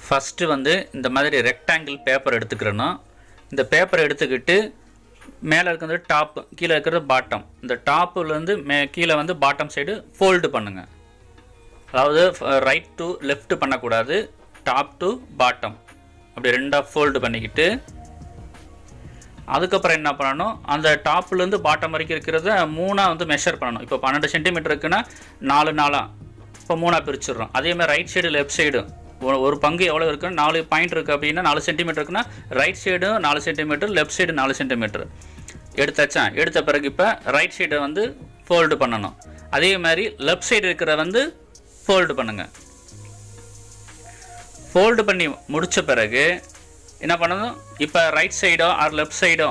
First வந்து இந்த மாதிரி ரெக்டாங்கிள் பேப்பர் எடுத்துக்கிறணும். இந்த பேப்பரை எடுத்துக்கிட்டு மேலே இருக்கிறது டாப், கீழே இருக்கிறது பாட்டம். இந்த டாப்புலேருந்து கீழே வந்து பாட்டம் சைடு ஃபோல்டு பண்ணுங்கள். அதாவது ரைட் டு லெஃப்ட் பண்ணக்கூடாது, டாப் டு பாட்டம் அப்படி ரெண்டாக ஃபோல்டு பண்ணிக்கிட்டு அதுக்கப்புறம் என்ன பண்ணணும், அந்த டாப்லேருந்து பாட்டம் வரைக்கும் இருக்கிறத 3ஆக வந்து மெஷர் பண்ணணும். இப்போ 12 சென்டிமீட்டர் இருக்குன்னா 4 4 இப்போ 3ஆக பிரிச்சுடுறோம். அதேமாதிரி ரைட் சைடு லெஃப்ட் சைடு ஒரு பங்கு எவ்வளோ இருக்குன்னு 4 பாயிண்ட் இருக்குது அப்படின்னா 4 சென்டிமீட்டர் இருக்குன்னா right side 4 centimetre, left side 4 centimetre எடுத்தாச்சா. எடுத்த பிறகு இப்போ ரைட் சைடை வந்து ஃபோல்டு பண்ணணும். அதே மாதிரி லெஃப்ட் சைடு இருக்கிற வந்து ஃபோல்டு பண்ணுங்கள். ஃபோல்டு பண்ணி முடித்த பிறகு என்ன பண்ணணும், இப்போ ரைட் சைடோ ஆர் லெஃப்ட் சைடோ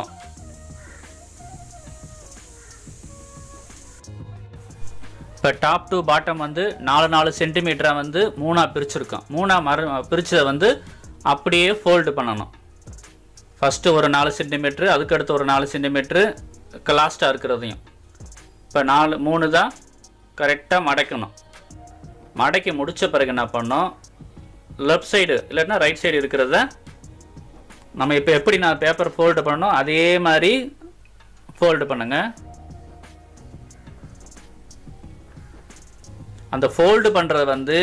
இப்போ டாப் டு பாட்டம் வந்து 4 சென்டிமீட்டரை வந்து 3ஆக பிரிச்சுருக்கோம். 3ஆக பிரித்ததை வந்து அப்படியே ஃபோல்டு பண்ணணும். ஃபஸ்ட்டு ஒரு 4 சென்டிமீட்ரு, அதுக்கடுத்து ஒரு 4 சென்டிமீட்ரு, லாஸ்ட்டாக இருக்கிறதையும் இப்போ 3 தான் கரெக்டாக மடக்கணும். மடக்கி முடித்த பிறகு என்ன பண்ணோம், லெஃப்ட் சைடு இல்லைன்னா ரைட் சைடு இருக்கிறத நம்ம இப்போ எப்படி நான் பேப்பர் ஃபோல்டு பண்ணணும் அதே மாதிரி ஃபோல்டு பண்ணுங்கள். அந்த ஃபோல்டு பண்ணுறது வந்து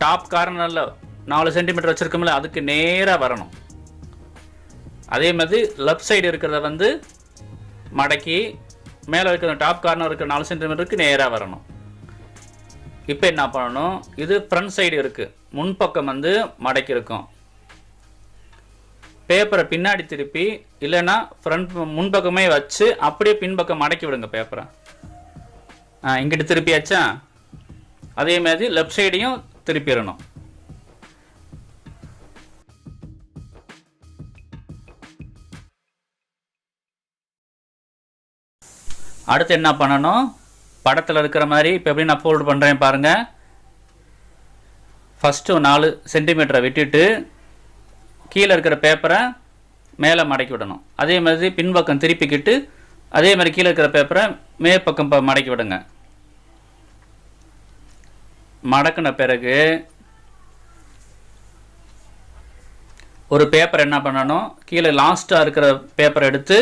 டாப் கார்னரில் 4 சென்டிமீட்டர் வச்சுருக்கோம்ல அதுக்கு நேராக வரணும். அதே மாதிரி லெஃப்ட் சைடு இருக்கிறத வந்து மடக்கி மேலே இருக்கிற டாப் கார்னர் இருக்கிற 4 சென்டிமீட்டருக்கு நேராக வரணும். இப்போ என்ன பண்ணணும், இது ஃப்ரண்ட் சைடு இருக்குது, முன்பக்கம் வந்து மடக்கி இருக்கும். பேப்பரை பின்னாடி திருப்பி இல்லைன்னா ஃப்ரண்ட் முன்பக்கமே வச்சு அப்படியே பின்பக்கம் மடக்கி விடுங்க பேப்பரை. இங்கிட்டு திருப்பியாச்சா, அதே மாதிரி லெஃப்ட் சைடையும் திருப்பிடணும். அடுத்து என்ன பண்ணணும், படத்தில் இருக்கிற மாதிரி இப்போ எப்படி நான் ஃபோல்டு பண்ணுறேன் பாருங்கள். ஃபஸ்ட்டு 4 சென்டிமீட்டரை விட்டுட்டு கீழே இருக்கிற பேப்பரை மேலே மடக்கி விடணும். அதே மாதிரி பின்பக்கம் திருப்பிக்கிட்டு அதே மாதிரி கீழே இருக்கிற பேப்பரை மேற்பக்கம் மடக்கி விடுங்க. மடக்கின பிறகு ஒரு பேப்பர் என்ன பண்ணணும், கீழே லாஸ்ட்டாக இருக்கிற பேப்பரை எடுத்து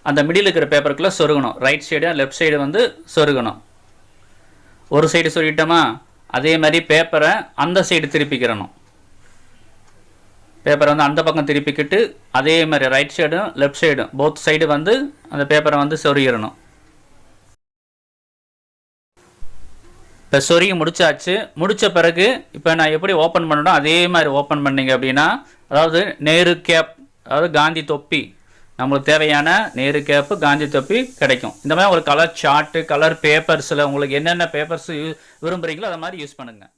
அந்த மிடில் இருக்கிற பேப்பருக்குள்ளே சொருகணும். ரைட் சைடு லெஃப்ட் சைடு வந்து சொருகணும். ஒரு சைடு சொருகிட்டோமா, அதே மாதிரி பேப்பரை அந்த சைடு திருப்பிக்கிறணும். பேப்பரை வந்து அந்த பக்கம் திருப்பிக்கிட்டு அதே மாதிரி ரைட் சைடும் லெஃப்ட் சைடும் போத் சைடு வந்து அந்த பேப்பரை வந்து சொருகிடணும். இப்போ சொருகி முடிச்சாச்சு. முடித்த பிறகு இப்போ நான் எப்படி ஓப்பன் பண்ணணும் அதே மாதிரி ஓப்பன் பண்ணிங்க அப்படின்னா, அதாவது நேரு கேப், அதாவது காந்தி தொப்பி, நம்மளுக்கு தேவையான நேரு கேப்பு காந்தி தொப்பி கிடைக்கும். இந்த மாதிரி ஒரு கலர் சார்ட்டு, கலர் பேப்பர்ஸில் உங்களுக்கு என்னென்ன பேப்பர்ஸ் விரும்புகிறீங்களோ அதை மாதிரி யூஸ் பண்ணுங்கள்.